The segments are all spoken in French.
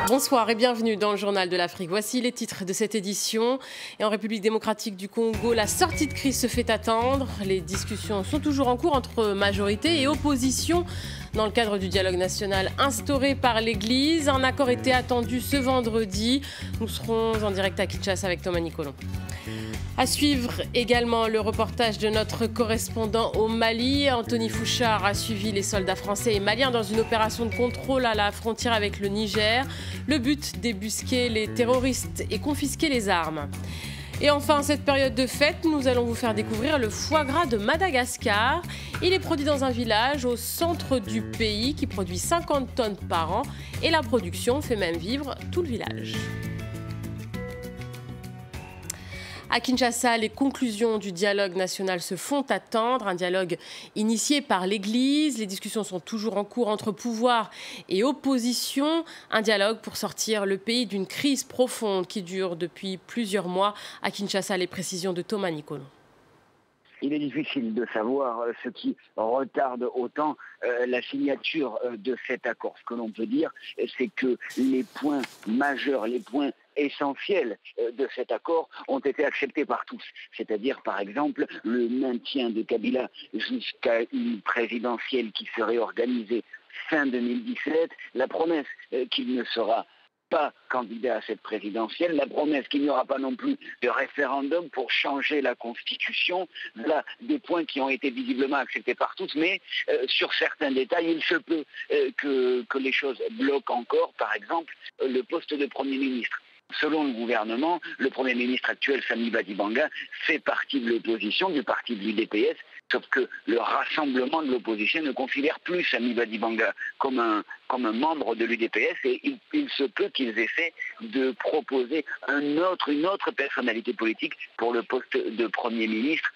Bonsoir et bienvenue dans le Journal de l'Afrique. Voici les titres de cette édition. Et en République démocratique du Congo, la sortie de crise se fait attendre. Les discussions sont toujours en cours entre majorité et opposition dans le cadre du dialogue national instauré par l'Église. Un accord était attendu ce vendredi. Nous serons en direct à Kinshasa avec Thomas Nicolon. À suivre également le reportage de notre correspondant au Mali. Anthony Fouchard a suivi les soldats français et maliens dans une opération de contrôle à la frontière avec le Niger. Le but, débusquer les terroristes et confisquer les armes. Et enfin, cette période de fête, nous allons vous faire découvrir le foie gras de Madagascar. Il est produit dans un village au centre du pays qui produit 50 tonnes par an. Et la production fait même vivre tout le village. À Kinshasa, les conclusions du dialogue national se font attendre. Un dialogue initié par l'Église. Les discussions sont toujours en cours entre pouvoir et opposition. Un dialogue pour sortir le pays d'une crise profonde qui dure depuis plusieurs mois. À Kinshasa, les précisions de Thomas Nicolon. Il est difficile de savoir ce qui retarde autant la signature de cet accord. Ce que l'on peut dire, c'est que les points majeurs, les points essentiels de cet accord ont été acceptés par tous. C'est-à-dire, par exemple, le maintien de Kabila jusqu'à une présidentielle qui serait organisée fin 2017, la promesse qu'il ne sera pas candidat à cette présidentielle, la promesse qu'il n'y aura pas non plus de référendum pour changer la Constitution, là, des points qui ont été visiblement acceptés par tous, mais sur certains détails, il se peut que les choses bloquent encore, par exemple, le poste de Premier ministre. Selon le gouvernement, le Premier ministre actuel, Sami Badibanga, fait partie de l'opposition, du parti de l'UDPS, sauf que le rassemblement de l'opposition ne considère plus Sami Badibanga comme un membre de l'UDPS et il se peut qu'ils essaient de proposer une autre personnalité politique pour le poste de Premier ministre.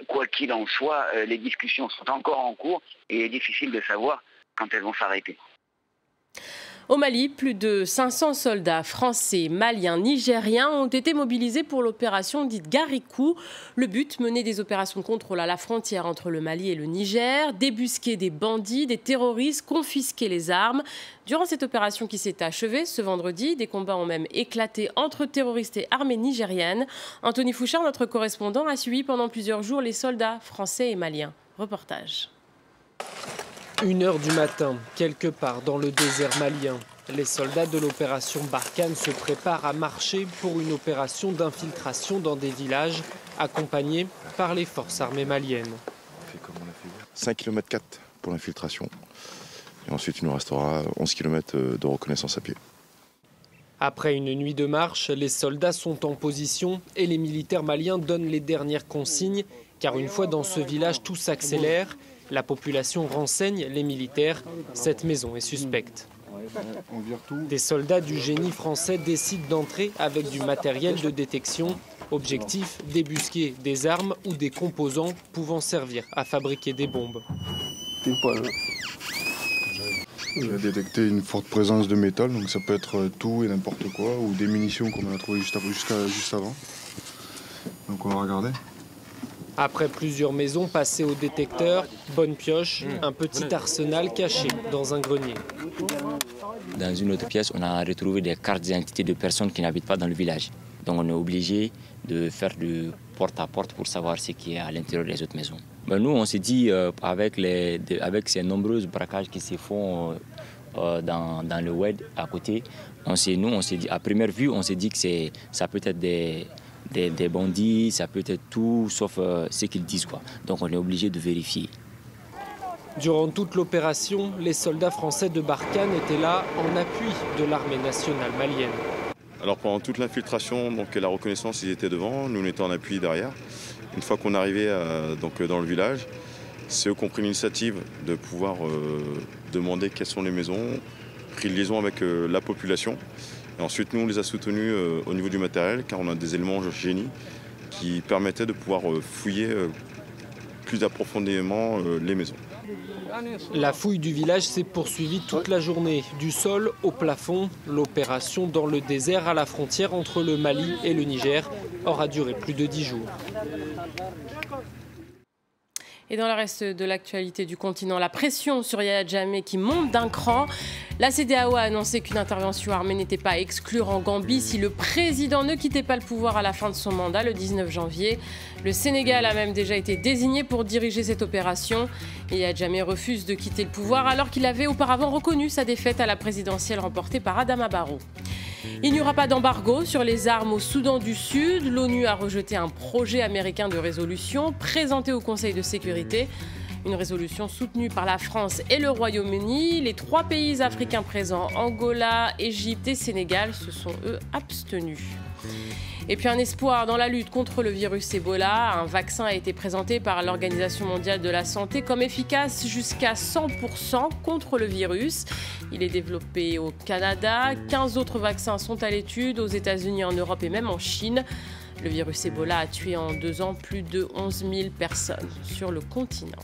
Quoi qu'il en soit, les discussions sont encore en cours et il est difficile de savoir quand elles vont s'arrêter. Au Mali, plus de 500 soldats français, maliens, nigériens ont été mobilisés pour l'opération dite Garikou. Le but, mener des opérations de contrôle à la frontière entre le Mali et le Niger, débusquer des bandits, des terroristes, confisquer les armes. Durant cette opération qui s'est achevée ce vendredi, des combats ont même éclaté entre terroristes et armées nigériennes. Anthony Fouchard, notre correspondant, a suivi pendant plusieurs jours les soldats français et maliens. Reportage. 1h du matin, quelque part dans le désert malien, les soldats de l'opération Barkhane se préparent à marcher pour une opération d'infiltration dans des villages, accompagnés par les forces armées maliennes. 5,4 km pour l'infiltration. Et ensuite, il nous restera 11 km de reconnaissance à pied. Après une nuit de marche, les soldats sont en position et les militaires maliens donnent les dernières consignes, car une fois dans ce village, tout s'accélère. La population renseigne les militaires. Cette maison est suspecte. Des soldats du génie français décident d'entrer avec du matériel de détection. Objectif, débusquer des armes ou des composants pouvant servir à fabriquer des bombes. J'ai détecté une forte présence de métal, donc ça peut être tout et n'importe quoi, ou des munitions comme on a trouvé juste avant. Donc on va regarder. Après plusieurs maisons passées au détecteur, bonne pioche, un petit arsenal caché dans un grenier. Dans une autre pièce, on a retrouvé des cartes d'identité de personnes qui n'habitent pas dans le village. Donc on est obligé de faire du porte-à-porte pour savoir ce qui est à l'intérieur des autres maisons. Nous, on s'est dit, avec ces nombreux braquages qui se font dans le web à côté, on s'est dit, à première vue, on s'est dit que ça peut être des bandits, ça peut être tout sauf ce qu'ils disent, quoi. Donc on est obligé de vérifier. Durant toute l'opération, les soldats français de Barkhane étaient là en appui de l'armée nationale malienne. Alors pendant toute l'infiltration, donc la reconnaissance, ils étaient devant, nous on était en appui derrière. Une fois qu'on arrivait dans le village, c'est eux qui ont pris l'initiative de pouvoir demander quelles sont les maisons, pris liaison avec la population. Et ensuite, nous, on les a soutenus au niveau du matériel, car on a des éléments génie qui permettaient de pouvoir fouiller plus approfondément les maisons. La fouille du village s'est poursuivie toute la journée, du sol au plafond. L'opération dans le désert à la frontière entre le Mali et le Niger aura duré plus de 10 jours. Et dans le reste de l'actualité du continent, la pression sur Yahya Jammeh qui monte d'un cran. La CEDEAO a annoncé qu'une intervention armée n'était pas à exclure en Gambie si le président ne quittait pas le pouvoir à la fin de son mandat, le 19 janvier. Le Sénégal a même déjà été désigné pour diriger cette opération. Yahya Jammeh refuse de quitter le pouvoir alors qu'il avait auparavant reconnu sa défaite à la présidentielle remportée par Adama Barrow. Il n'y aura pas d'embargo sur les armes au Soudan du Sud. L'ONU a rejeté un projet américain de résolution présenté au Conseil de sécurité. Une résolution soutenue par la France et le Royaume-Uni. Les 3 pays africains présents, Angola, Égypte et Sénégal, se sont eux abstenus. Et puis un espoir dans la lutte contre le virus Ebola. Un vaccin a été présenté par l'Organisation mondiale de la santé comme efficace jusqu'à 100% contre le virus. Il est développé au Canada. 15 autres vaccins sont à l'étude aux États-Unis, en Europe et même en Chine. Le virus Ebola a tué en 2 ans plus de 11 000 personnes sur le continent.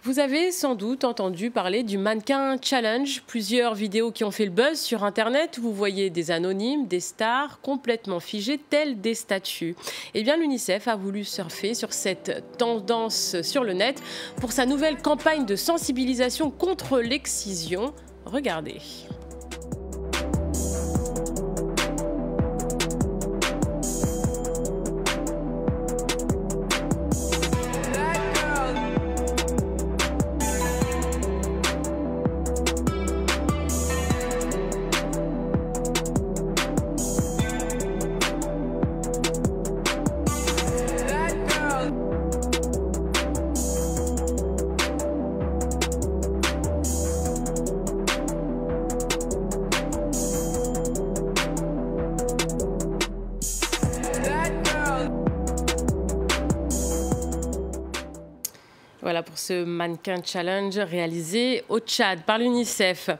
Vous avez sans doute entendu parler du mannequin challenge, plusieurs vidéos qui ont fait le buzz sur Internet où vous voyez des anonymes, des stars complètement figées telles des statues. Eh bien l'UNICEF a voulu surfer sur cette tendance sur le net pour sa nouvelle campagne de sensibilisation contre l'excision. Regardez. Voilà pour ce mannequin challenge réalisé au Tchad par l'UNICEF.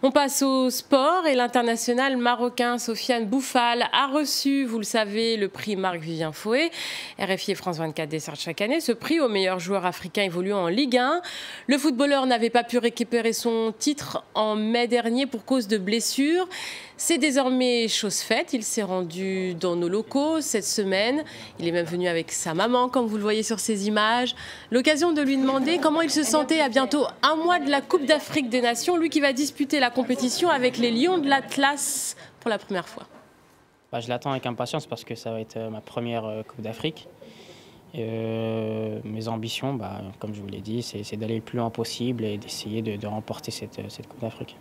On passe au sport et l'international marocain Sofiane Boufal a reçu, vous le savez, le prix Marc-Vivien Foé. RFI et France 24 décernent chaque année ce prix au meilleur joueur africain évoluant en Ligue 1. Le footballeur n'avait pas pu récupérer son titre en mai dernier pour cause de blessure. C'est désormais chose faite. Il s'est rendu dans nos locaux cette semaine. Il est même venu avec sa maman, comme vous le voyez sur ces images. L'occasion de lui demander comment il se sentait à bientôt 1 mois de la Coupe d'Afrique des Nations, lui qui va disputer la compétition avec les Lions de l'Atlas pour la première fois. Je l'attends avec impatience parce que ça va être ma première Coupe d'Afrique. Mes ambitions, comme je vous l'ai dit, c'est d'aller le plus loin possible et d'essayer de remporter cette Coupe d'Afrique.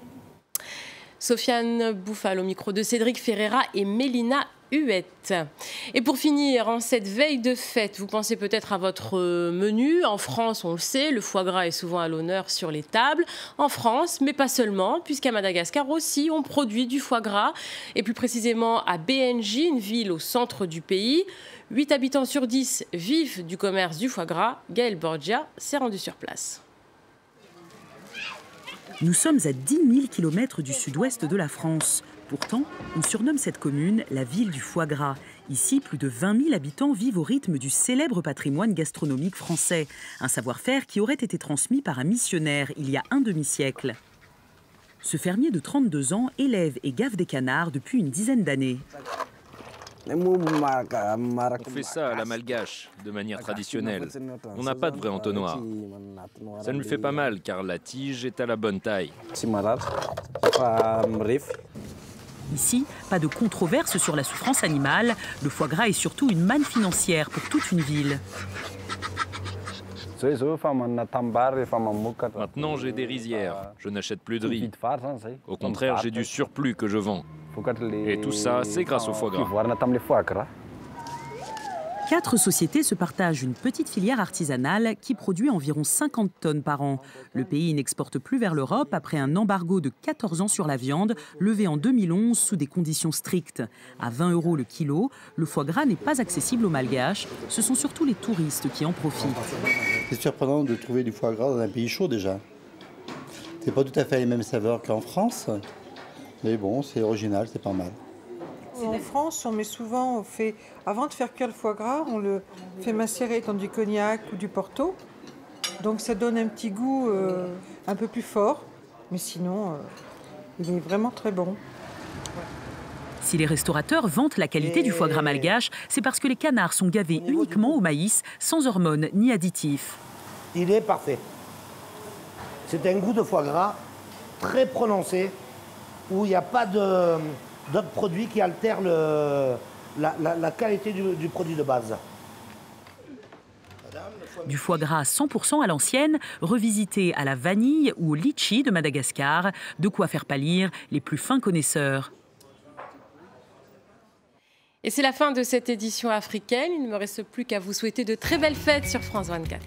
Sofiane Boufal au micro de Cédric Ferreira et Mélina Huette. Et pour finir, en cette veille de fête, vous pensez peut-être à votre menu. En France, on le sait, le foie gras est souvent à l'honneur sur les tables. En France, mais pas seulement, puisqu'à Madagascar aussi, on produit du foie gras. Et plus précisément à BNJ, une ville au centre du pays. 8 habitants sur 10 vivent du commerce du foie gras. Gaël Borgia s'est rendu sur place. Nous sommes à 10 000 km du sud-ouest de la France. Pourtant, on surnomme cette commune la ville du foie gras. Ici, plus de 20 000 habitants vivent au rythme du célèbre patrimoine gastronomique français. Un savoir-faire qui aurait été transmis par un missionnaire il y a un demi-siècle. Ce fermier de 32 ans élève et gave des canards depuis une dizaine d'années. On fait ça à la malgache, de manière traditionnelle. On n'a pas de vrai entonnoir. Ça ne lui fait pas mal car la tige est à la bonne taille. Ici, pas de controverse sur la souffrance animale. Le foie gras est surtout une manne financière pour toute une ville. Maintenant, j'ai des rizières. Je n'achète plus de riz. Au contraire, j'ai du surplus que je vends. Et tout ça, c'est grâce au foie gras. 4 sociétés se partagent une petite filière artisanale qui produit environ 50 tonnes par an. Le pays n'exporte plus vers l'Europe après un embargo de 14 ans sur la viande, levé en 2011 sous des conditions strictes. À 20 € le kilo, le foie gras n'est pas accessible aux Malgaches. Ce sont surtout les touristes qui en profitent. C'est surprenant de trouver du foie gras dans un pays chaud déjà. C'est pas tout à fait les mêmes saveurs qu'en France. Mais bon, c'est original, c'est pas mal. En France, on met souvent, avant de faire cuire le foie gras, on le fait macérer dans du cognac ou du porto. Donc ça donne un petit goût un peu plus fort. Mais sinon, il est vraiment très bon. Si les restaurateurs vantent la qualité du foie gras malgache, c'est parce que les canards sont gavés uniquement au maïs, sans hormones ni additifs. Il est parfait. C'est un goût de foie gras très prononcé, où il n'y a pas d'autres produits qui altèrent la qualité du produit de base. Du foie gras 100% à l'ancienne, revisité à la vanille ou au litchi de Madagascar, de quoi faire pâlir les plus fins connaisseurs. Et c'est la fin de cette édition africaine. Il ne me reste plus qu'à vous souhaiter de très belles fêtes sur France 24.